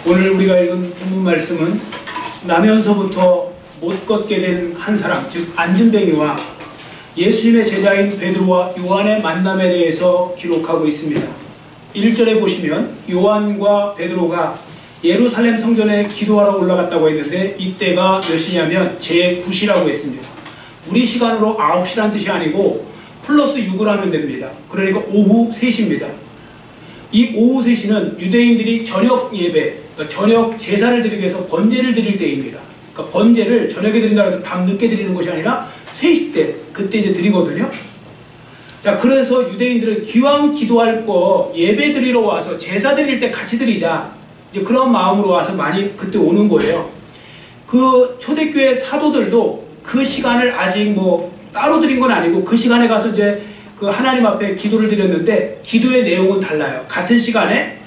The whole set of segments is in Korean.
오늘 우리가 읽은 본문 말씀은 나면서부터 못 걷게 된 한 사람, 즉 안진뱅이와 예수님의 제자인 베드로와 요한의 만남에 대해서 기록하고 있습니다. 1절에 보시면 요한과 베드로가 예루살렘 성전에 기도하러 올라갔다고 했는데 이때가 몇 시냐면 제9시라고 했습니다. 우리 시간으로 9시란 뜻이 아니고 플러스 6을 하면 됩니다. 그러니까 오후 3시입니다. 이 오후 3시는 유대인들이 저녁 예배, 그러니까 저녁 제사를 드리기 위해서 번제를 드릴 때입니다. 그러니까 번제를 저녁에 드린다고 해서 밤늦게 드리는 것이 아니라 3시 때, 그때 이제 드리거든요. 자, 그래서 유대인들은 기왕 기도할 거 예배 드리러 와서 제사 드릴 때 같이 드리자, 이제 그런 마음으로 와서 많이 그때 오는 거예요. 그 초대교회 사도들도 그 시간을 아직 뭐 따로 드린 건 아니고 그 시간에 가서 이제 그 하나님 앞에 기도를 드렸는데 기도의 내용은 달라요. 같은 시간에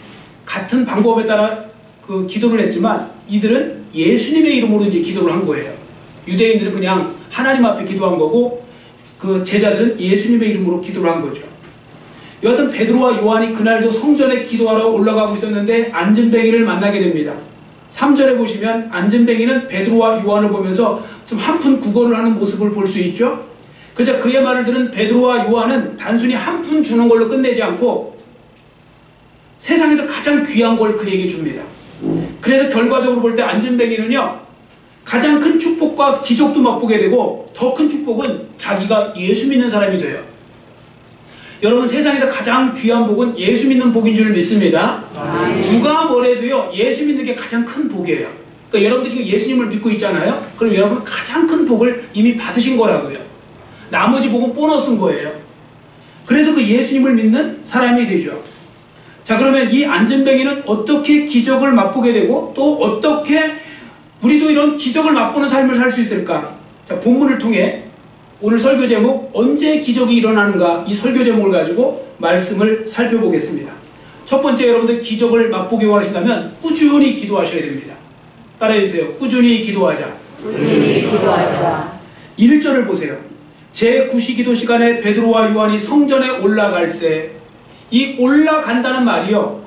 같은 방법에 따라 그 기도를 했지만 이들은 예수님의 이름으로 이제 기도를 한 거예요. 유대인들은 그냥 하나님 앞에 기도한 거고 그 제자들은 예수님의 이름으로 기도를 한 거죠. 여하튼 베드로와 요한이 그날도 성전에 기도하러 올라가고 있었는데 안진뱅이를 만나게 됩니다. 3절에 보시면 안진뱅이는 베드로와 요한을 보면서 좀 한푼 구걸을 하는 모습을 볼 수 있죠. 그래서 그의 말을 들은 베드로와 요한은 단순히 한 푼 주는 걸로 끝내지 않고 세상에서 가장 귀한 걸 그에게 줍니다. 그래서 결과적으로 볼 때 안진뱅이는요, 가장 큰 축복과 기적도 맛보게 되고 더 큰 축복은 자기가 예수 믿는 사람이 돼요. 여러분, 세상에서 가장 귀한 복은 예수 믿는 복인 줄 믿습니다. 누가 뭐래도요, 예수 믿는 게 가장 큰 복이에요. 그러니까 여러분들이 지금 예수님을 믿고 있잖아요. 그럼 여러분은 가장 큰 복을 이미 받으신 거라고요. 나머지 복은 보너스인 거예요. 그래서 그 예수님을 믿는 사람이 되죠. 자, 그러면 이 안진뱅이는 어떻게 기적을 맛보게 되고 또 어떻게 우리도 이런 기적을 맛보는 삶을 살 수 있을까? 자, 본문을 통해 오늘 설교 제목 언제 기적이 일어나는가, 이 설교 제목을 가지고 말씀을 살펴보겠습니다. 첫 번째, 여러분들 기적을 맛보기 원하신다면 꾸준히 기도하셔야 됩니다. 따라해 주세요. 꾸준히 기도하자. 꾸준히 기도하자. 1절을 보세요. 제9시 기도 시간에 베드로와 요한이 성전에 올라갈새, 이 올라간다는 말이요,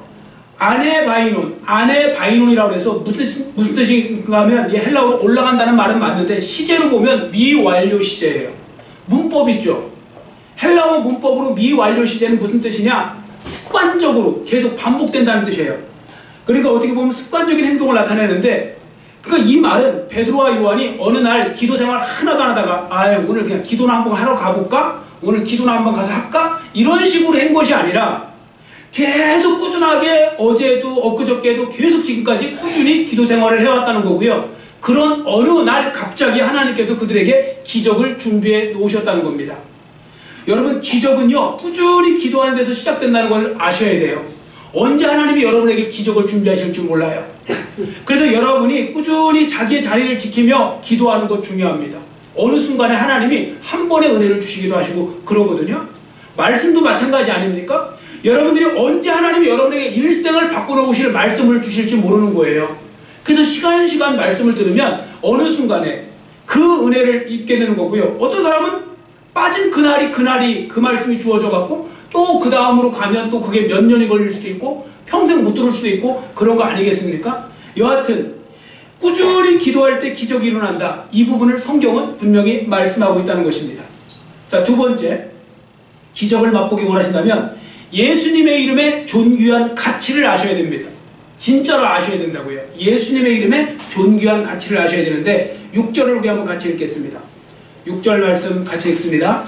아네바이논이라고 해서 무슨 뜻인가 하면 이 헬라어로 올라간다는 말은 맞는데 시제로 보면 미완료 시제예요. 문법 있죠. 헬라어 문법으로 미완료 시제는 무슨 뜻이냐? 습관적으로 계속 반복된다는 뜻이에요. 그러니까 어떻게 보면 습관적인 행동을 나타내는데, 그러니까 이 말은 베드로와 요한이 어느 날 기도 생활 하나도 안 하다가 오늘 그냥 기도나 한번 하러 가볼까? 오늘 기도나 한번 가서 할까? 이런 식으로 한 것이 아니라 계속 꾸준하게 어제도 엊그저께도 계속 지금까지 꾸준히 기도 생활을 해왔다는 거고요. 그런 어느 날 갑자기 하나님께서 그들에게 기적을 준비해 놓으셨다는 겁니다. 여러분, 기적은요, 꾸준히 기도하는 데서 시작된다는 걸 아셔야 돼요. 언제 하나님이 여러분에게 기적을 준비하실지 몰라요. 그래서 여러분이 꾸준히 자기의 자리를 지키며 기도하는 것 중요합니다. 어느 순간에 하나님이 한 번의 은혜를 주시기도 하시고 그러거든요. 말씀도 마찬가지 아닙니까? 여러분들이 언제 하나님이 여러분에게 일생을 바꿔놓으실 말씀을 주실지 모르는 거예요. 그래서 시간 말씀을 들으면 어느 순간에 그 은혜를 입게 되는 거고요. 어떤 사람은 빠진 그날이 그 말씀이 주어져 갖고 또 그 다음으로 가면 또 그게 몇 년이 걸릴 수도 있고 평생 못 들을 수도 있고 그런 거 아니겠습니까? 여하튼 꾸준히 기도할 때 기적이 일어난다. 이 부분을 성경은 분명히 말씀하고 있다는 것입니다. 자, 두 번째, 기적을 맛보기 원하신다면 예수님의 이름의 존귀한 가치를 아셔야 됩니다. 진짜로 아셔야 된다고요. 예수님의 이름의 존귀한 가치를 아셔야 되는데 6절을 우리 한번 같이 읽겠습니다. 6절 말씀 같이 읽습니다.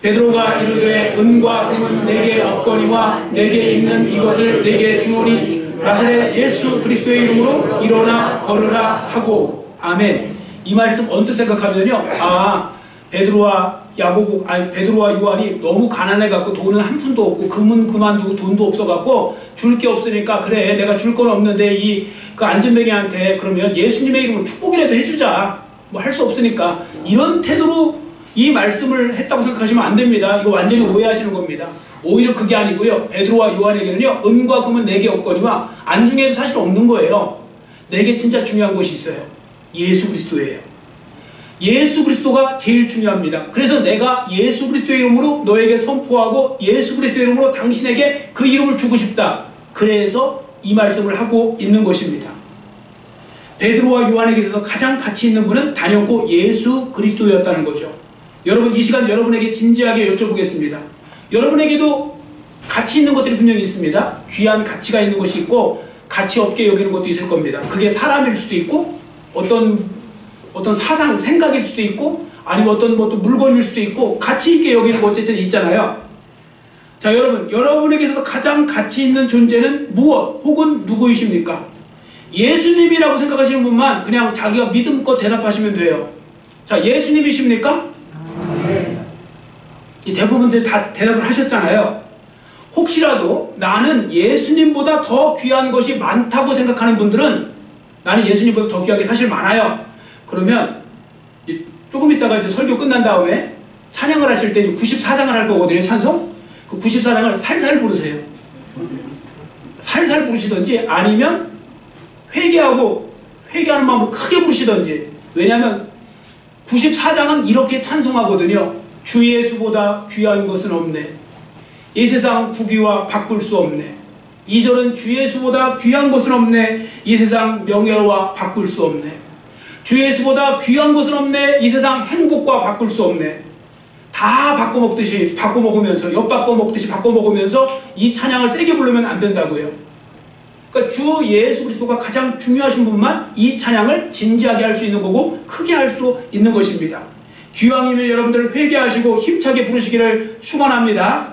베드로가 이르되 은과 금은 내게 없거니와 내게 있는 이것을 내게 주노니 나사렛 예수 그리스도의 이름으로 일어나 걸으라 하고. 아멘. 이 말씀 언뜻 생각하면요, 베드로와 요한이 너무 가난해갖고 돈은 한 푼도 없고 금은 그만두고 돈도 없어갖고 줄 게 없으니까 그래, 내가 줄 건 없는데 그 안진뱅이한테 그러면 예수님의 이름으로 축복이라도 해주자, 뭐 할 수 없으니까, 이런 태도로 이 말씀을 했다고 생각하시면 안 됩니다. 이거 완전히 오해하시는 겁니다. 오히려 그게 아니고요, 베드로와 요한에게는요, 은과 금은 내게 없거니와, 안중에도 사실 없는 거예요. 내게 진짜 중요한 것이 있어요. 예수 그리스도예요. 예수 그리스도가 제일 중요합니다. 그래서 내가 예수 그리스도의 이름으로 너에게 선포하고 예수 그리스도의 이름으로 당신에게 그 이름을 주고 싶다. 그래서 이 말씀을 하고 있는 것입니다. 베드로와 요한에게 있어서 가장 가치 있는 분은 단연코 예수 그리스도였다는 거죠. 여러분, 이 시간 여러분에게 진지하게 여쭤보겠습니다. 여러분에게도 가치 있는 것들이 분명히 있습니다. 귀한 가치가 있는 것이 있고 가치 없게 여기는 것도 있을 겁니다. 그게 사람일 수도 있고 어떤 사상, 생각일 수도 있고 아니면 어떤 물건일 수도 있고 가치 있게 여기는 거 어쨌든 있잖아요. 자, 여러분, 여러분에게서 가장 가치 있는 존재는 무엇 혹은 누구이십니까? 예수님이라고 생각하시는 분만 그냥 자기가 믿음껏 대답하시면 돼요. 자, 예수님이십니까? 이 대부분들 다 대답을 하셨잖아요. 혹시라도 나는 예수님보다 더 귀한 것이 많다고 생각하는 분들은, 나는 예수님보다 더 귀한 게 사실 많아요. 그러면 조금 있다가 이제 설교 끝난 다음에 찬양을 하실 때 94장을 할 거거든요. 찬송. 그 94장을 살살 부르세요. 살살 부르시든지 아니면 회개하는 마음으로 크게 부르시든지. 왜냐하면 94장은 이렇게 찬송하거든요. 주 예수보다 귀한 것은 없네. 이 세상 부귀와 바꿀 수 없네. 2절은 주 예수보다 귀한 것은 없네. 이 세상 명예와 바꿀 수 없네. 주 예수보다 귀한 것은 없네. 이 세상 행복과 바꿀 수 없네. 다 바꿔먹듯이 바꿔먹으면서, 엿바꿔먹듯이 바꿔먹으면서 이 찬양을 세게 부르면 안 된다고요. 그러니까 주 예수 그리스도가 가장 중요하신 분만 이 찬양을 진지하게 할 수 있는 거고 크게 할 수 있는 것입니다. 기왕이면 여러분들 회개하시고 힘차게 부르시기를 축원합니다.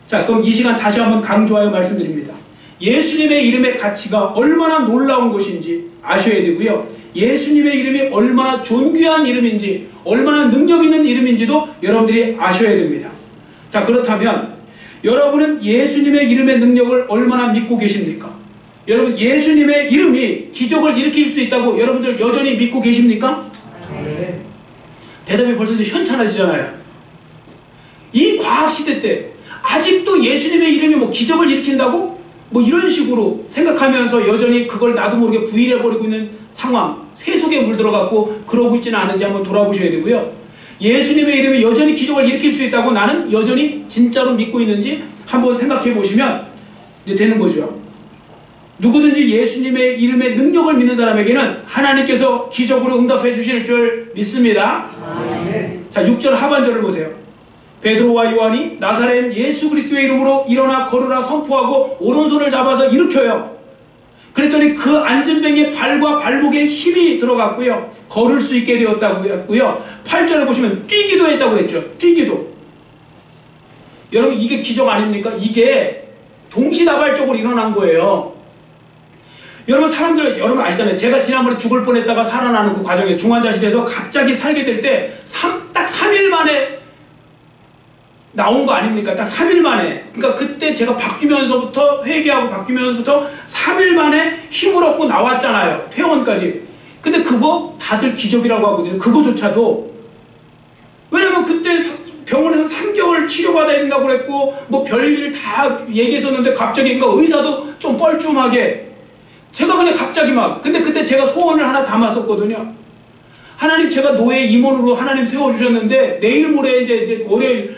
자, 그럼 이 시간 다시 한번 강조하여 말씀드립니다. 예수님의 이름의 가치가 얼마나 놀라운 것인지 아셔야 되고요. 예수님의 이름이 얼마나 존귀한 이름인지, 얼마나 능력 있는 이름인지도 여러분들이 아셔야 됩니다. 자, 그렇다면 여러분은 예수님의 이름의 능력을 얼마나 믿고 계십니까? 여러분, 예수님의 이름이 기적을 일으킬 수 있다고 여러분들 여전히 믿고 계십니까? 네. 대답이 벌써 이제 현찮아지잖아요. 이 과학시대 때 아직도 예수님의 이름이 기적을 일으킨다고? 이런 식으로 생각하면서 여전히 그걸 나도 모르게 부인해버리고 있는 상황, 세속에 물들어갖고 그러고 있지는 않은지 한번 돌아보셔야 되고요. 예수님의 이름이 여전히 기적을 일으킬 수 있다고 나는 여전히 진짜로 믿고 있는지 한번 생각해 보시면 이제 되는 거죠. 누구든지 예수님의 이름의 능력을 믿는 사람에게는 하나님께서 기적으로 응답해 주실 줄 믿습니다. 자, 6절 하반절을 보세요. 베드로와 요한이 나사렛 예수 그리스도의 이름으로 일어나 걸으라 선포하고 오른손을 잡아서 일으켜요. 그랬더니 그 앉은 뱅의 발과 발목에 힘이 들어갔고요. 걸을 수 있게 되었다고 했고요. 8절에 보시면 뛰기도 했다고 그랬죠. 뛰기도. 여러분, 이게 기적 아닙니까? 이게 동시다발적으로 일어난 거예요. 여러분, 여러분 아시잖아요. 제가 지난번에 죽을 뻔했다가 살아나는 그 과정에 중환자실에서 갑자기 살게 될 때 딱 3일 만에 나온 거 아닙니까? 딱 3일 만에. 그러니까 그때 제가 바뀌면서부터, 회개하고 바뀌면서부터 3일 만에 힘을 얻고 나왔잖아요. 퇴원까지. 근데 그거 다들 기적이라고 하거든요. 그거조차도. 왜냐면 그때 병원에서 3개월 치료받아야 된다고 그랬고 별일 다 얘기했었는데 갑자기 그러니까 의사도 좀 뻘쭘하게 제가 그냥 갑자기 근데 그때 제가 소원을 하나 담았었거든요. 하나님, 제가 노예 임원으로 하나님 세워주셨는데 내일 모레 이제 월요일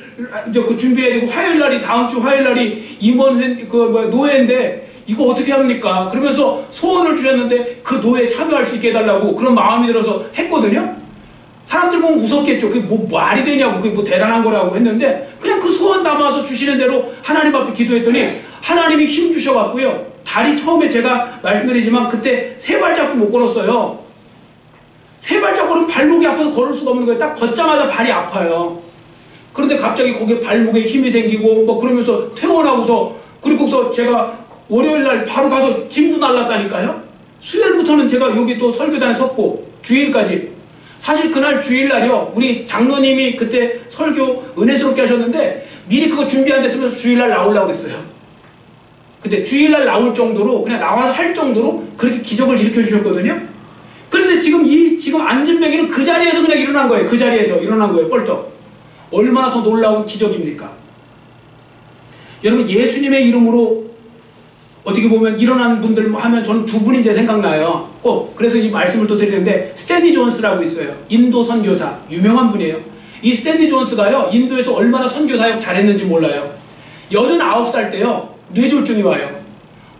이제 그 준비해야 되고 화요일 날이 다음 주 화요일 날이 임원 노예인데 이거 어떻게 합니까? 그러면서 소원을 주셨는데 그 노예에 참여할 수 있게 해달라고 그런 마음이 들어서 했거든요. 사람들 보면 무섭겠죠. 그게 말이 되냐고, 그게 대단한 거라고 했는데 그냥 그 소원 담아서 주시는 대로 하나님 앞에 기도했더니 하나님이 힘 주셔갖고요. 다리 처음에 제가 말씀드리지만 그때 3발자국 못 걸었어요. 3발자국은 발목이 아파서 걸을 수가 없는 거예요. 딱 걷자마자 발이 아파요. 그런데 갑자기 거기에 발목에 힘이 생기고 그러면서 퇴원하고서 그리고서 제가 월요일날 바로 가서 짐도 날랐다니까요. 수요일부터는 제가 여기 또 설교단에 섰고 주일까지. 사실 그날 주일날이요, 우리 장로님이 그때 설교 은혜스럽게 하셨는데 미리 그거 준비 안 됐으면 주일날 나오려고 했어요. 그때 주일날 나올 정도로 그냥 나와서 할 정도로 그렇게 기적을 일으켜 주셨거든요. 그런데 지금 앉은 병이는 그 자리에서 그냥 일어난 거예요. 그 자리에서 일어난 거예요. 뻘떡. 얼마나 더 놀라운 기적입니까? 여러분, 예수님의 이름으로 어떻게 보면 일어난 분들 하면 저는 2분이 이제 생각나요. 그래서 이 말씀을 또 드리는데, 스탠리 존스라고 있어요. 인도 선교사, 유명한 분이에요. 이 스탠리 존스가요, 인도에서 얼마나 선교사역 잘했는지 몰라요. 89살 때요, 뇌졸중이 와요.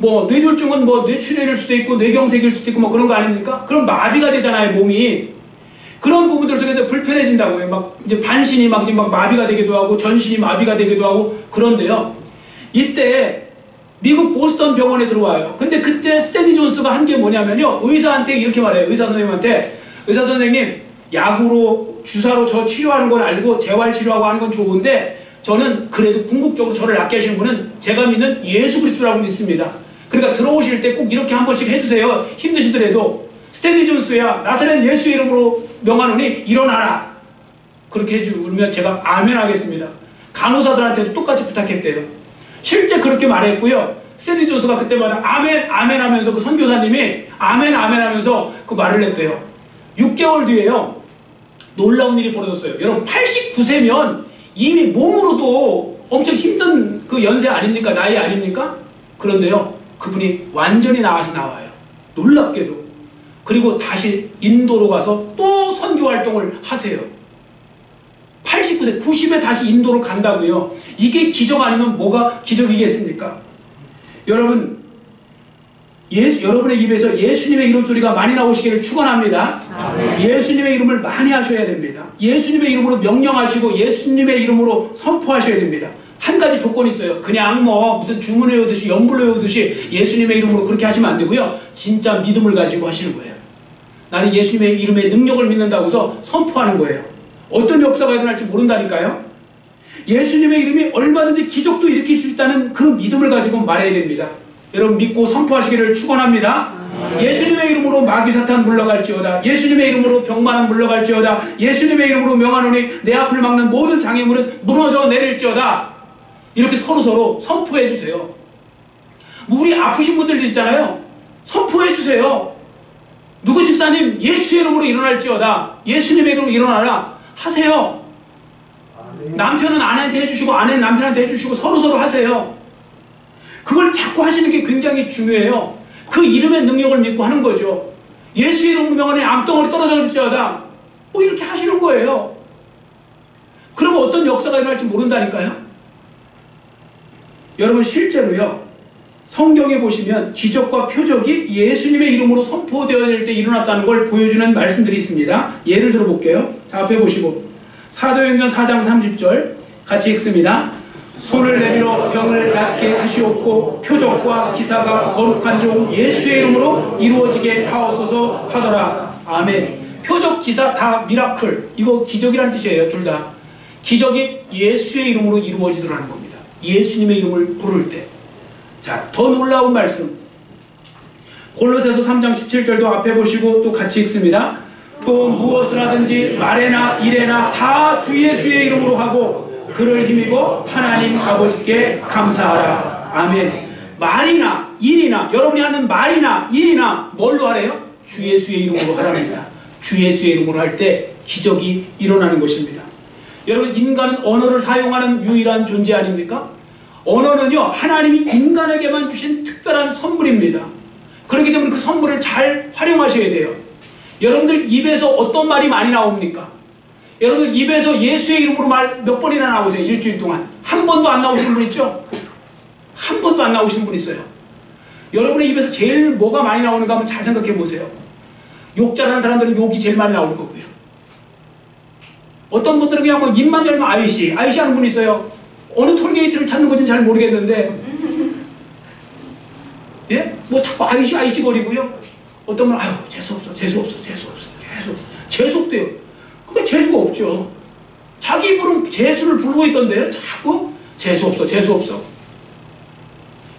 뭐 뇌졸중은 뭐 뇌출혈일 수도 있고 뇌경색일 수도 있고 뭐 그런 거 아닙니까? 그럼 마비가 되잖아요, 몸이. 그런 부분들 속에서 불편해진다고요. 막 이제 반신이 막 마비가 되기도 하고 전신이 마비가 되기도 하고 그런데요. 이때 미국 보스턴 병원에 들어와요. 근데 그때 스탠리 존스가 한 게 뭐냐면요. 의사한테 이렇게 말해요. 의사 선생님한테. 의사 선생님, 약으로 주사로 저 치료하는 건 알고 재활 치료하고 하는 건 좋은데 저는 그래도 궁극적으로 저를 낫게 하시는 분은 제가 믿는 예수 그리스도라고 믿습니다. 그러니까 들어오실 때 꼭 이렇게 한 번씩 해주세요. 힘드시더라도. 스탠리 존스야, 나사렛 예수 이름으로 명하노니 일어나라. 그렇게 해주면 제가 아멘 하겠습니다. 간호사들한테도 똑같이 부탁했대요. 실제 그렇게 말했고요. 스탠리 존스가 그때마다 아멘 아멘 하면서 그 선교사님이 아멘 아멘 하면서 그 말을 했대요. 6개월 뒤에요. 놀라운 일이 벌어졌어요. 여러분 89세면 이미 몸으로도 엄청 힘든 그 연세 아닙니까? 나이 아닙니까? 그런데요. 그분이 완전히 나아서 나와요. 놀랍게도. 그리고 다시 인도로 가서 또 선교 활동을 하세요. 89세, 90에 다시 인도로 간다고요. 이게 기적 아니면 뭐가 기적이겠습니까? 여러분, 여러분의 입에서 예수님의 이름 소리가 많이 나오시기를 축원합니다. 예수님의 이름을 많이 하셔야 됩니다. 예수님의 이름으로 명령하시고 예수님의 이름으로 선포하셔야 됩니다. 한 가지 조건이 있어요. 그냥 뭐 무슨 주문 외우듯이 연불 외우듯이 예수님의 이름으로 그렇게 하시면 안 되고요. 진짜 믿음을 가지고 하시는 거예요. 나는 예수님의 이름의 능력을 믿는다고 해서 선포하는 거예요. 어떤 역사가 일어날지 모른다니까요. 예수님의 이름이 얼마든지 기적도 일으킬 수 있다는 그 믿음을 가지고 말해야 됩니다. 여러분 믿고 선포하시기를 축원합니다. 예수님의 이름으로 마귀사탄 물러갈지어다. 예수님의 이름으로 병만은 물러갈지어다. 예수님의 이름으로 명하노니 내 앞을 막는 모든 장애물은 무너져 내릴지어다. 이렇게 서로서로 선포해 주세요. 우리 아프신 분들도 있잖아요. 선포해 주세요. 누구 집사님 예수의 이름으로 일어날지어다. 예수님의 이름으로 일어나라. 하세요. 남편은 아내한테 해주시고 아내는 남편한테 해주시고 서로서로 하세요. 그걸 자꾸 하시는 게 굉장히 중요해요. 그 이름의 능력을 믿고 하는 거죠. 예수의 이름으로 명하니 암덩어리 떨어질지어다. 뭐 이렇게 하시는 거예요. 그러면 어떤 역사가 일어날지 모른다니까요. 여러분 실제로요. 성경에 보시면 기적과 표적이 예수님의 이름으로 선포되어질 때 일어났다는 걸 보여주는 말씀들이 있습니다. 예를 들어 볼게요. 자, 앞에 보시고 사도행전 4장 30절 같이 읽습니다. 손을 내밀어 병을 낫게 하시옵고 표적과 기사가 거룩한 종 예수의 이름으로 이루어지게 하옵소서 하더라. 아멘. 표적, 기사 다 미라클. 이거 기적이란 뜻이에요. 둘 다. 기적이 예수의 이름으로 이루어지더라는 겁니다. 예수님의 이름을 부를 때. 자, 더 놀라운 말씀. 골로새서 3장 17절도 앞에 보시고 또 같이 읽습니다. 또 무엇을 하든지 말에나 일에나 다 주 예수의 이름으로 하고 그를 힘입어 하나님 아버지께 감사하라. 아멘. 말이나 일이나 여러분이 하는 말이나 일이나 뭘로 하래요? 주 예수의 이름으로 하랍니다. 주 예수의 이름으로 할 때 기적이 일어나는 것입니다. 여러분 인간은 언어를 사용하는 유일한 존재 아닙니까? 언어는요 하나님이 인간에게만 주신 특별한 선물입니다. 그렇기 때문에 그 선물을 잘 활용하셔야 돼요. 여러분들 입에서 어떤 말이 많이 나옵니까? 여러분들 입에서 예수의 이름으로 말 몇 번이나 나오세요? 일주일 동안 한 번도 안 나오시는 분 있죠? 한 번도 안 나오시는 분 있어요. 여러분의 입에서 제일 뭐가 많이 나오는가 한번 잘 생각해 보세요. 욕 잘하는 사람들은 욕이 제일 많이 나올 거고요. 어떤 분들은 그냥 뭐 입만 열면 아이씨 하는 분 있어요. 어느 톨게이트를 찾는 건지는 잘 모르겠는데 예? 뭐 자꾸 아이씨 거리고요. 어떤 분은 아유 재수없어 재수없대요. 근데 재수가 없죠. 자기 입으로는 재수를 부르고 있던데요. 자꾸 재수없어.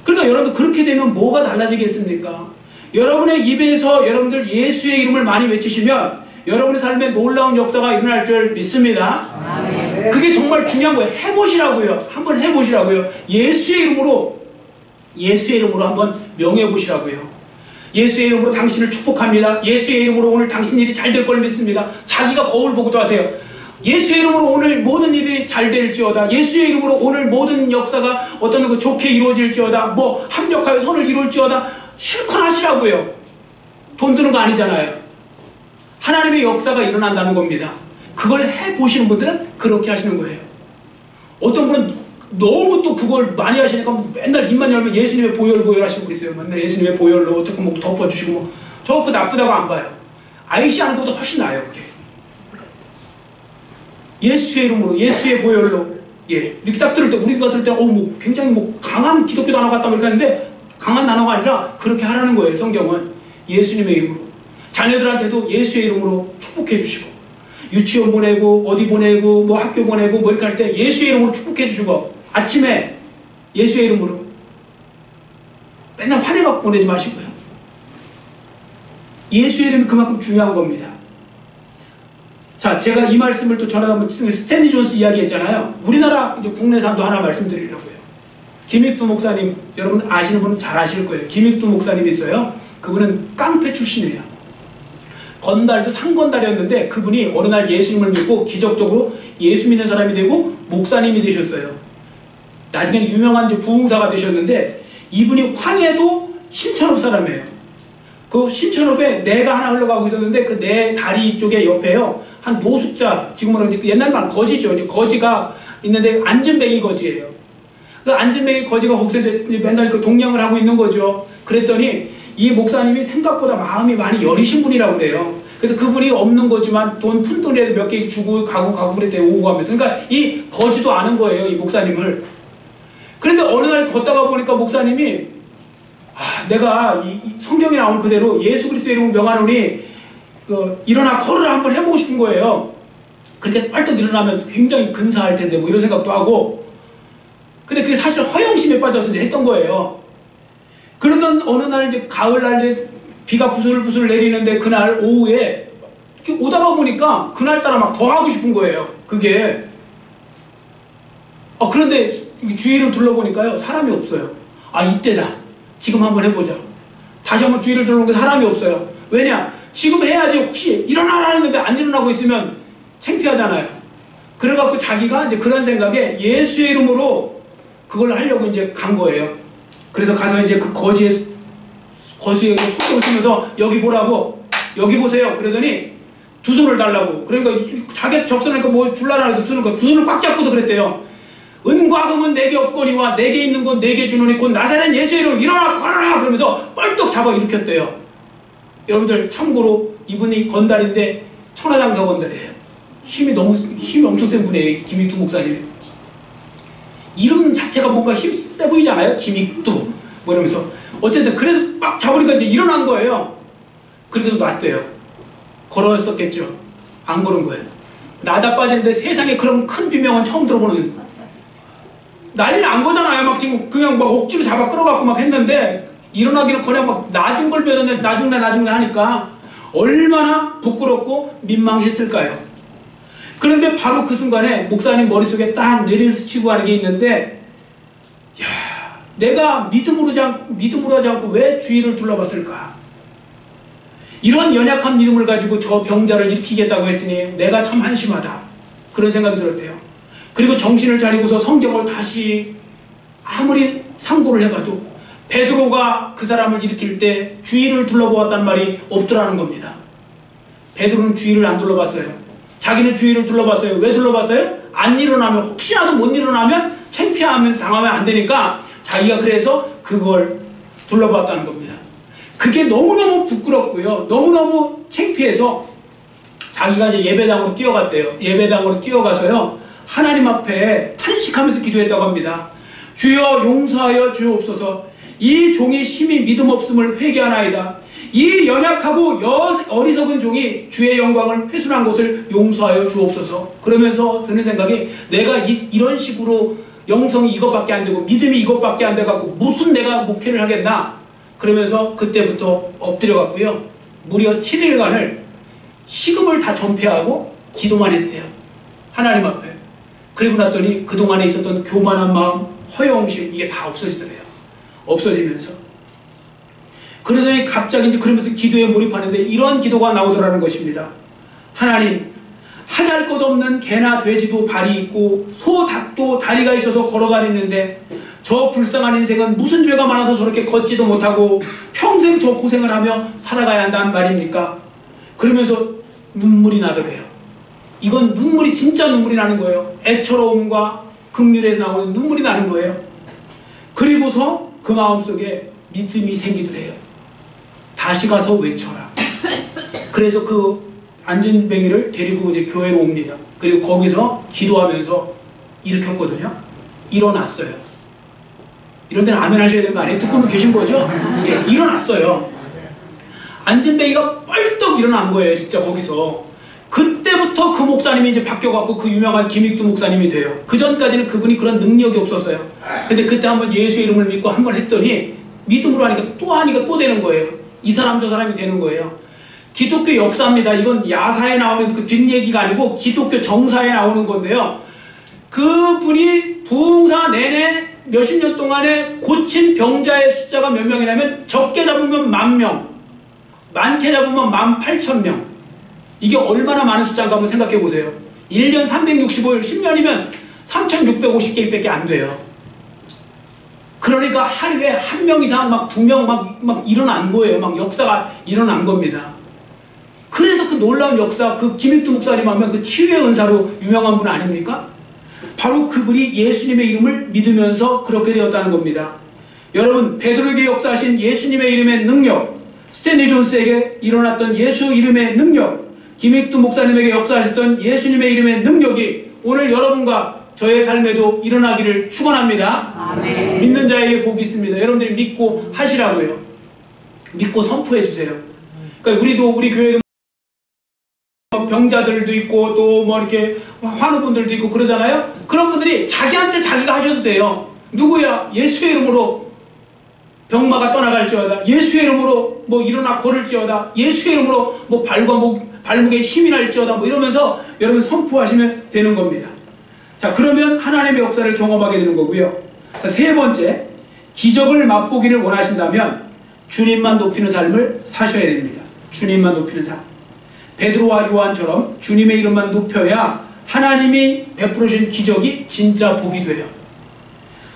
그러니까 여러분 그렇게 되면 뭐가 달라지겠습니까? 여러분의 입에서 여러분들 예수의 이름을 많이 외치시면 여러분의 삶에 놀라운 역사가 일어날 줄 믿습니다. 아멘. 그게 정말 중요한 거예요. 해보시라고요. 한번 해보시라고요. 예수의 이름으로 한번 명해보시라고요. 예수의 이름으로 당신을 축복합니다. 예수의 이름으로 오늘 당신 일이 잘 될 걸 믿습니다. 자기가 거울 보고도 하세요. 예수의 이름으로 오늘 모든 일이 잘 될지어다. 예수의 이름으로 오늘 모든 역사가 어떤 거 좋게 이루어질지어다. 뭐 합력하여 선을 이룰지어다. 실컷 하시라고요. 돈 드는 거 아니잖아요. 하나님의 역사가 일어난다는 겁니다. 그걸 해보시는 분들은 그렇게 하시는 거예요. 어떤 분은 너무 또 그걸 많이 하시니까 맨날 입만 열면 예수님의 보혈 하시고 그랬어요. 맨날 예수님의 보혈로 어떻게 뭐 덮어주시고 뭐. 저 그 나쁘다고 안 봐요. 아이씨 하는 것보다 훨씬 나아요. 그게. 예수의 이름으로, 예수의 보혈로, 예, 이렇게 딱 들을 때, 우리가 들을 때, 뭐 굉장히 뭐 강한 기독교 단어 같다 이렇게 하는데, 강한 단어가 아니라 그렇게 하라는 거예요. 성경은 예수님의 이름으로. 자녀들한테도 예수의 이름으로 축복해 주시고, 유치원 보내고, 어디 보내고, 뭐 학교 보내고, 뭐 이렇게 할 때 예수의 이름으로 축복해 주시고, 아침에 예수의 이름으로. 맨날 화내갖고 보내지 마시고요. 예수의 이름이 그만큼 중요한 겁니다. 자, 제가 이 말씀을 또 전하다 보면 스탠리 존스 이야기했잖아요. 우리나라 이제 국내산도 하나 말씀드리려고요. 김익두 목사님, 여러분 아시는 분은 잘 아실 거예요. 김익두 목사님이 있어요. 그분은 깡패 출신이에요. 건달도 상건달이었는데 그분이 어느 날 예수님을 믿고 기적적으로 예수 믿는 사람이 되고 목사님이 되셨어요. 나중에는 유명한 부흥사가 되셨는데 이분이 황해도 신천읍 사람이에요. 그 신천읍에 내가 하나 흘러가고 있었는데 그 내 다리 쪽에 옆에요. 한 노숙자, 지금은 옛날 말 거지죠. 이제 거지가 있는데 안전뱅이 거지예요. 그 안전뱅이 거지가 거기서 이제 맨날 그 동냥을 하고 있는 거죠. 그랬더니 이 목사님이 생각보다 마음이 많이 여리신 분이라고 그래요. 그래서 그분이 없는 거지만 돈 푼돈이라도 몇 개 주고 가고 그랬대요. 오고 가면서. 그러니까 이 거지도 아는 거예요. 이 목사님을. 그런데 어느 날 걷다가 보니까 목사님이 내가 이 성경에 나온 그대로 예수 그리스도의 이름을 명하노니 일어나 걸으라 한번 해보고 싶은 거예요. 그렇게 빨떡 일어나면 굉장히 근사할 텐데 뭐 이런 생각도 하고. 근데 그게 사실 허영심에 빠져서 이제 했던 거예요. 그러던 어느 날 이제 가을날 이제 비가 부슬부슬 내리는데 그날 오후에 이렇게 오다가 보니까 그날따라 막 더 하고 싶은 거예요. 그게. 그런데 주위를 둘러보니까요. 사람이 없어요. 이때다. 지금 한번 해보자. 다시 한번 주위를 둘러보니까 사람이 없어요. 왜냐? 지금 해야지 혹시 일어나라 했는데 안 일어나고 있으면 창피하잖아요. 그래갖고 자기가 이제 그런 생각에 예수의 이름으로 그걸 하려고 이제 간 거예요. 그래서 가서 이제 그 거지에 손톱을 치면서 여기 보라고, 여기 보세요. 그러더니 두 손을 달라고. 그러니까 자기 적선하니까 뭐 줄라라 해도 주는 거, 두 손을 꽉 잡고서 그랬대요. 은과 금은 내게 없거니와 내게 있는 건 내게 주노니 곧 나사렛 예수의 이름으로 일어나 걸어라 그러면서 뻘떡 잡아 일으켰대요. 여러분들 참고로 이분이 건달인데 천하장사 건달이에요. 힘이 엄청 센 분이에요. 김익두 목사님이. 이름 자체가 뭔가 힘 세 보이지 않아요? 김익두 뭐 이러면서. 어쨌든 그래서 막 잡으니까 이제 일어난 거예요. 그래서 놨대요. 걸었었겠죠. 안 걸은 거예요. 나자빠지는데 세상에 그런 큰 비명은 처음 들어보는. 난리 난 거잖아요. 막 지금 그냥 막 억지로 잡아 끌어갖고 막 했는데 일어나기는 그냥 막 나중 걸면서 나중내 하니까 얼마나 부끄럽고 민망했을까요? 그런데 바로 그 순간에 목사님 머릿속에 딱 내리치고 하는 게 있는데, 내가 믿음으로 하지 않고 왜 주위를 둘러봤을까? 이런 연약한 믿음을 가지고 저 병자를 일으키겠다고 했으니 내가 참 한심하다. 그런 생각이 들었대요. 그리고 정신을 차리고서 성경을 다시 아무리 상고를 해봐도 베드로가 그 사람을 일으킬 때 주위를 둘러보았다는 말이 없더라는 겁니다. 베드로는 주위를 안 둘러봤어요. 자기는 주위를 둘러봤어요. 왜 둘러봤어요? 안 일어나면, 혹시라도 못 일어나면 창피하면 당하면 안 되니까 자기가 그래서 그걸 둘러봤다는 겁니다. 그게 너무너무 부끄럽고요. 너무너무 창피해서 자기가 이제 예배당으로 뛰어갔대요. 예배당으로 뛰어가서요. 하나님 앞에 탄식하면서 기도했다고 합니다. 주여 용서하여 주옵소서. 이 종이 심히 믿음 없음을 회개하나이다. 이 연약하고 어리석은 종이 주의 영광을 훼손한 것을 용서하여 주옵소서. 그러면서 드는 생각이, 내가 이런 식으로 영성이 이것밖에 안 되고 믿음이 이것밖에 안 돼갖고 무슨 내가 목회를 하겠나. 그러면서 그때부터 엎드려갖고요. 무려 7일간을 식음을 다 전폐하고 기도만 했대요. 하나님 앞에. 그리고 났더니 그동안에 있었던 교만한 마음, 허영심, 이게 다 없어지더래요. 없어지면서. 그러더니 갑자기 이제 그러면서 기도에 몰입하는데 이런 기도가 나오더라는 것입니다. 하나님, 하잘 것 없는 개나 돼지도 발이 있고 소, 닭도 다리가 있어서 걸어다니는데 저 불쌍한 인생은 무슨 죄가 많아서 저렇게 걷지도 못하고 평생 저 고생을 하며 살아가야 한다는 말입니까? 그러면서 눈물이 나더래요. 이건 눈물이, 진짜 눈물이 나는 거예요. 애처로움과 긍휼에서 나오는 눈물이 나는 거예요. 그리고서 그 마음속에 믿음이 생기더래요. 다시 가서 외쳐라. 그래서 그 안진뱅이를 데리고 이제 교회로 옵니다. 그리고 거기서 기도하면서 일으켰거든요. 일어났어요. 이런 데는 아멘 하셔야 되는 거 아니에요? 듣고는 계신 거죠? 예, 일어났어요. 안진뱅이가 뻘떡 일어난 거예요. 진짜 거기서. 그때부터 그 목사님이 이제 바뀌어갖고 그 유명한 김익두 목사님이 돼요. 그 전까지는 그분이 그런 능력이 없었어요. 근데 그때 한번 예수의 이름을 믿고 한번 했더니 믿음으로 하니까 또 되는 거예요. 이 사람 저 사람이 되는 거예요. 기독교 역사입니다. 이건 야사에 나오는 그 뒷얘기가 아니고 기독교 정사에 나오는 건데요. 그분이 부흥사 내내 몇십 년 동안에 고친 병자의 숫자가 몇 명이냐면 적게 잡으면 10,000명, 많게 잡으면 18,000명. 이게 얼마나 많은 숫자인가 한번 생각해 보세요. 1년 365일, 10년이면 3,650개밖에 안 돼요. 그러니까 하루에 한 명 이상 막 2명 막 일어난 거예요. 막 역사가 일어난 겁니다. 그래서 그 놀라운 역사, 그 김익두 목사님 하면 그 치유의 은사로 유명한 분 아닙니까? 바로 그분이 예수님의 이름을 믿으면서 그렇게 되었다는 겁니다. 여러분, 베드로에게 역사하신 예수님의 이름의 능력, 스탠리 존스에게 일어났던 예수 이름의 능력, 김익두 목사님에게 역사하셨던 예수님의 이름의 능력이 오늘 여러분과 저의 삶에도 일어나기를 축원합니다. 아멘. 믿는 자에게 복이 있습니다. 여러분들이 믿고 하시라고요. 믿고 선포해 주세요. 그러니까 우리 교회도 병자들도 있고 또 뭐 이렇게 환우분들도 있고 그러잖아요. 그런 분들이 자기한테 자기가 하셔도 돼요. 누구야? 예수의 이름으로 병마가 떠나갈지어다. 예수의 이름으로 뭐 일어나 걸을지어다. 예수의 이름으로 뭐 발목에 힘이 날지어다. 뭐 이러면서 여러분 선포하시면 되는 겁니다. 자, 그러면 하나님의 역사를 경험하게 되는 거고요. 자, 세 번째, 기적을 맛보기를 원하신다면 주님만 높이는 삶을 사셔야 됩니다. 주님만 높이는 삶. 베드로와 요한처럼 주님의 이름만 높여야 하나님이 베풀어주신 기적이 진짜 복이 돼요.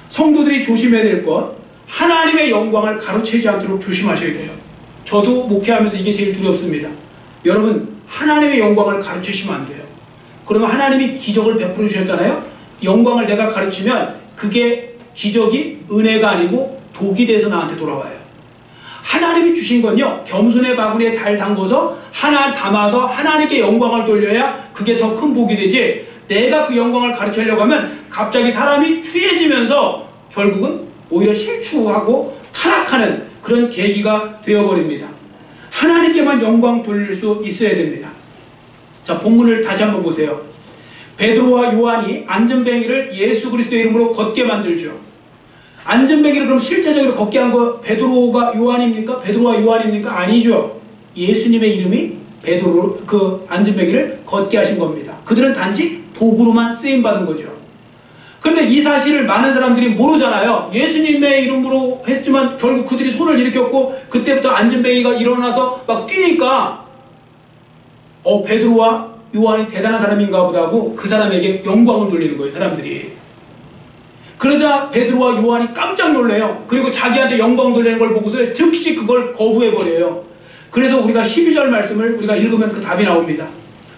성도들이 조심해야 될 것, 하나님의 영광을 가로채지 않도록 조심하셔야 돼요. 저도 목회하면서 이게 제일 두렵습니다. 여러분, 하나님의 영광을 가르치시면 안 돼요. 그러면 하나님이 기적을 베풀어 주셨잖아요. 영광을 내가 가르치면 그게 기적이 은혜가 아니고 독이 돼서 나한테 돌아와요. 하나님이 주신 건요, 겸손의 바구니에 잘 담궈서 하나 담아서 하나님께 영광을 돌려야 그게 더 큰 복이 되지, 내가 그 영광을 가르치려고 하면 갑자기 사람이 취해지면서 결국은 오히려 실추하고 타락하는 그런 계기가 되어버립니다. 하나님께만 영광 돌릴 수 있어야 됩니다. 자, 본문을 다시 한번 보세요. 베드로와 요한이 안전뱅이를 예수 그리스도의 이름으로 걷게 만들죠. 안전뱅이를 그럼 실제적으로 걷게 한 거 베드로가 요한입니까? 베드로와 요한입니까? 아니죠. 예수님의 이름이 베드로 그 안전뱅이를 걷게 하신 겁니다. 그들은 단지 도구로만 쓰임 받은 거죠. 그런데 이 사실을 많은 사람들이 모르잖아요. 예수님의 이름으로 했지만 결국 그들이 손을 일으켰고 그때부터 안전뱅이가 일어나서 막 뛰니까 베드로와 요한이 대단한 사람인가 보다 하고 그 사람에게 영광을 돌리는 거예요, 사람들이. 그러자 베드로와 요한이 깜짝 놀래요. 그리고 자기한테 영광 돌리는 걸 보고서 즉시 그걸 거부해버려요. 그래서 우리가 12절 말씀을 우리가 읽으면 그 답이 나옵니다.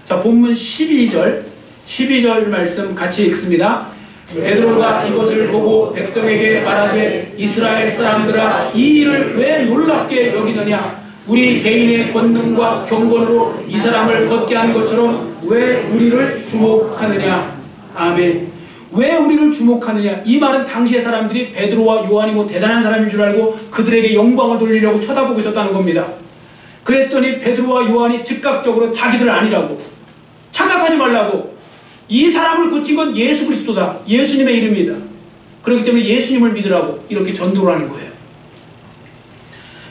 자, 본문 12절 말씀 같이 읽습니다. 베드로가 이것을 보고 백성에게 말하되 이스라엘 사람들아, 이 일을 왜 놀랍게 여기느냐? 우리 개인의 권능과 경건으로 이 사람을 걷게 한 것처럼 왜 우리를 주목하느냐? 아멘. 왜 우리를 주목하느냐? 이 말은 당시의 사람들이 베드로와 요한이 뭐 대단한 사람인 줄 알고 그들에게 영광을 돌리려고 쳐다보고 있었다는 겁니다. 그랬더니 베드로와 요한이 즉각적으로 자기들 아니라고, 착각하지 말라고, 이 사람을 고친 건 예수 그리스도다, 예수님의 이름이다, 그렇기 때문에 예수님을 믿으라고 이렇게 전도를 하는 거예요.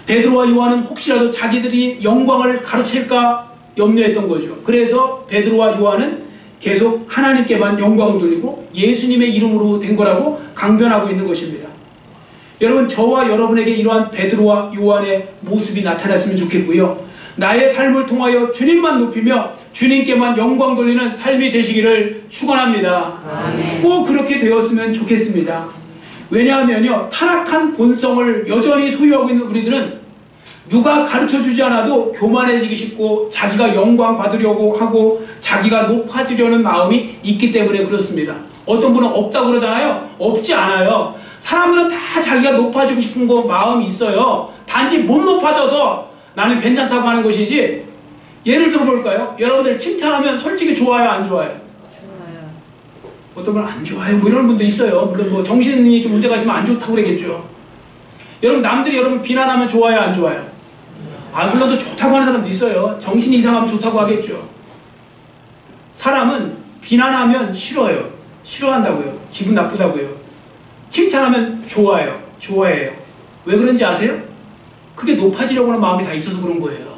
베드로와 요한은 혹시라도 자기들이 영광을 가르칠까 염려했던 거죠. 그래서 베드로와 요한은 계속 하나님께만 영광을 돌리고 예수님의 이름으로 된 거라고 강변하고 있는 것입니다. 여러분, 저와 여러분에게 이러한 베드로와 요한의 모습이 나타났으면 좋겠고요. 나의 삶을 통하여 주님만 높이며 주님께만 영광 돌리는 삶이 되시기를 축원합니다. 아멘. 꼭 그렇게 되었으면 좋겠습니다. 왜냐하면요, 타락한 본성을 여전히 소유하고 있는 우리들은 누가 가르쳐주지 않아도 교만해지기 쉽고 자기가 영광 받으려고 하고 자기가 높아지려는 마음이 있기 때문에 그렇습니다. 어떤 분은 없다고 그러잖아요. 없지 않아요. 사람들은 다 자기가 높아지고 싶은 거 마음이 있어요. 단지 못 높아져서 나는 괜찮다고 하는 것이지. 예를 들어 볼까요? 여러분들 칭찬하면 솔직히 좋아요, 안 좋아요? 좋아요. 어떤 분은 안 좋아요. 뭐 이런 분도 있어요. 물론 뭐 정신이 좀 문제가 있으면 안 좋다고 그러겠죠. 여러분 남들이 여러분 비난하면 좋아요, 안 좋아요? 아, 물론 또 좋다고 하는 사람도 있어요. 정신이 이상하면 좋다고 하겠죠. 사람은 비난하면 싫어요. 싫어한다고요. 기분 나쁘다고요. 칭찬하면 좋아요. 좋아해요. 왜 그런지 아세요? 그게 높아지려고 하는 마음이 다 있어서 그런 거예요.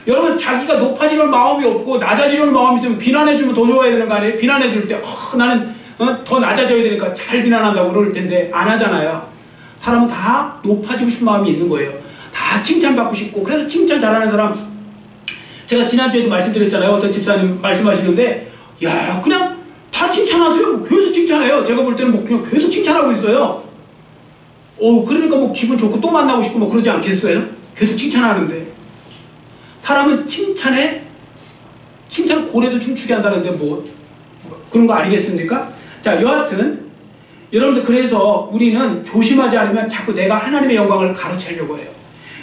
여러분 자기가 높아지려는 마음이 없고 낮아지려는 마음이 있으면 비난해주면 더 좋아야 되는 거 아니에요? 비난해줄 때 나는 더 낮아져야 되니까 잘 비난한다고 그럴 텐데 안 하잖아요. 사람은 다 높아지고 싶은 마음이 있는 거예요. 다 칭찬받고 싶고. 그래서 칭찬 잘하는 사람, 제가 지난주에도 말씀드렸잖아요. 어떤 집사님 말씀하시는데 야 그냥 다 칭찬하세요. 계속 칭찬해요. 제가 볼 때는 뭐 그냥 계속 칭찬하고 있어요. 그러니까 뭐 기분 좋고 또 만나고 싶고 뭐 그러지 않겠어요? 계속 칭찬하는데. 사람은 칭찬 고래도 춤추게 한다는데 뭐 그런 거 아니겠습니까? 자, 여하튼 여러분들 그래서 우리는 조심하지 않으면 자꾸 내가 하나님의 영광을 가로채려고 해요.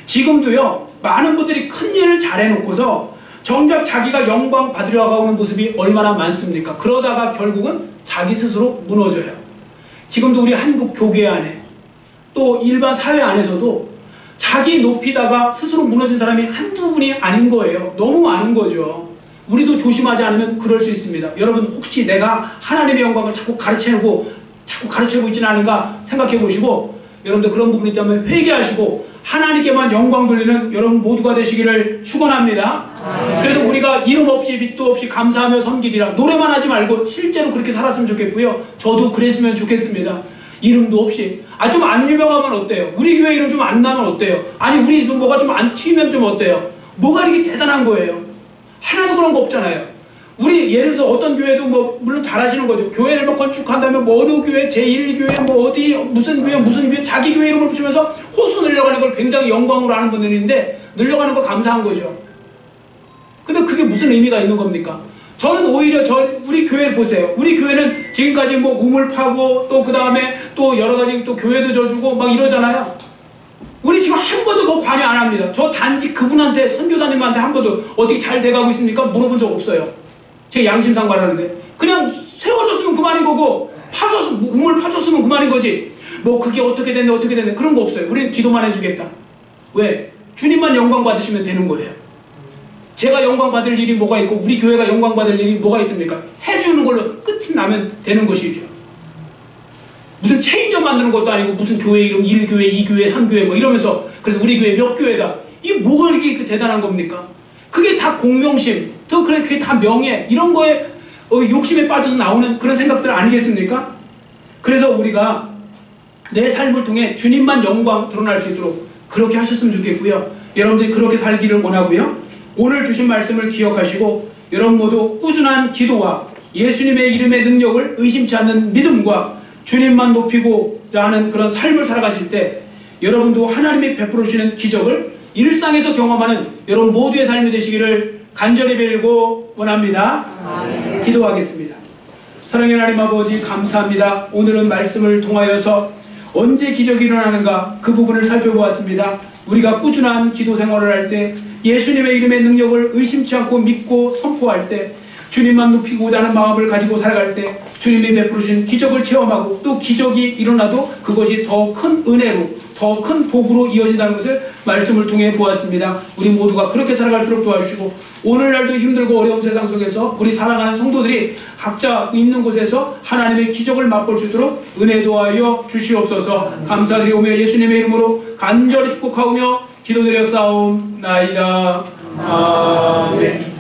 지금도요 많은 분들이 큰 일을 잘해놓고서 정작 자기가 영광 받으려고 하는 모습이 얼마나 많습니까? 그러다가 결국은 자기 스스로 무너져요. 지금도 우리 한국 교회 안에 또 일반 사회 안에서도 자기 높이다가 스스로 무너진 사람이 한두 분이 아닌 거예요. 너무 많은 거죠. 우리도 조심하지 않으면 그럴 수 있습니다. 여러분 혹시 내가 하나님의 영광을 자꾸 가르치고 있지는 않은가 생각해 보시고, 여러분들 그런 부분이 있다면 회개하시고 하나님께만 영광 돌리는 여러분 모두가 되시기를 축원합니다. 그래서 우리가 이름 없이 빛도 없이 감사하며 섬기리라 노래만 하지 말고 실제로 그렇게 살았으면 좋겠고요. 저도 그랬으면 좋겠습니다. 이름도 없이. 좀 안 유명하면 어때요? 우리 교회 이름 좀 안 나면 어때요? 아니 우리 뭐가 좀 안 튀면 좀 어때요? 뭐가 이렇게 대단한 거예요? 하나도 그런 거 없잖아요. 우리 예를 들어서 어떤 교회도 뭐 물론 잘하시는 거죠. 교회를 막 건축한다면 뭐 어느 교회, 제1교회 뭐 어디 무슨 교회 자기 교회 이름을 붙이면서 호수 늘려가는 걸 굉장히 영광으로 하는 분들인데 늘려가는 거 감사한 거죠. 근데 그게 무슨 의미가 있는 겁니까? 저는 오히려 우리 교회를 보세요. 우리 교회는 지금까지 뭐 우물 파고 또 그 다음에 또 여러 가지 또 교회도 져주고 막 이러잖아요. 우리 지금 한 번도 더 관여 안 합니다. 저 단지 그분한테 선교사님한테 한 번도 어떻게 잘 돼가고 있습니까? 물어본 적 없어요. 제 양심상 말하는데 그냥 세워줬으면 그만인 거고 우물 파줬으면 그만인 거지. 뭐 그게 어떻게 됐네 그런 거 없어요. 우리는 기도만 해주겠다. 왜? 주님만 영광 받으시면 되는 거예요. 제가 영광 받을 일이 뭐가 있고 우리 교회가 영광 받을 일이 뭐가 있습니까? 해주는 걸로 끝이 나면 되는 것이죠. 무슨 체인점 만드는 것도 아니고 무슨 교회 이름 1교회, 2교회, 3교회 뭐 이러면서 그래서 우리 교회 몇 교회다. 이게 뭐가 이렇게 대단한 겁니까? 그게 다 공명심, 그게 다 명예 이런 거에 욕심에 빠져서 나오는 그런 생각들 아니겠습니까? 그래서 우리가 내 삶을 통해 주님만 영광 드러날 수 있도록 그렇게 하셨으면 좋겠고요. 여러분들이 그렇게 살기를 원하고요. 오늘 주신 말씀을 기억하시고 여러분 모두 꾸준한 기도와 예수님의 이름의 능력을 의심치 않는 믿음과 주님만 높이고자 하는 그런 삶을 살아가실 때 여러분도 하나님이 베풀어 주시는 기적을 일상에서 경험하는 여러분 모두의 삶이 되시기를 간절히 빌고 원합니다. 아멘. 기도하겠습니다. 사랑의 하나님 아버지 감사합니다. 오늘은 말씀을 통하여서 언제 기적이 일어나는가 그 부분을 살펴보았습니다. 우리가 꾸준한 기도 생활을 할 때 예수님의 이름의 능력을 의심치 않고 믿고 선포할 때 주님만 높이고자 하는 마음을 가지고 살아갈 때 주님이 베풀으신 기적을 체험하고 또 기적이 일어나도 그것이 더 큰 은혜로 더 큰 복으로 이어진다는 것을 말씀을 통해 보았습니다. 우리 모두가 그렇게 살아갈수록 도와주시고 오늘날도 힘들고 어려운 세상 속에서 우리 사랑하는 성도들이 각자 있는 곳에서 하나님의 기적을 맛볼 수 있도록 은혜 도와여 주시옵소서. 감사드리오며 예수님의 이름으로 간절히 축복하오며 기도드려 싸움나이다. 아멘.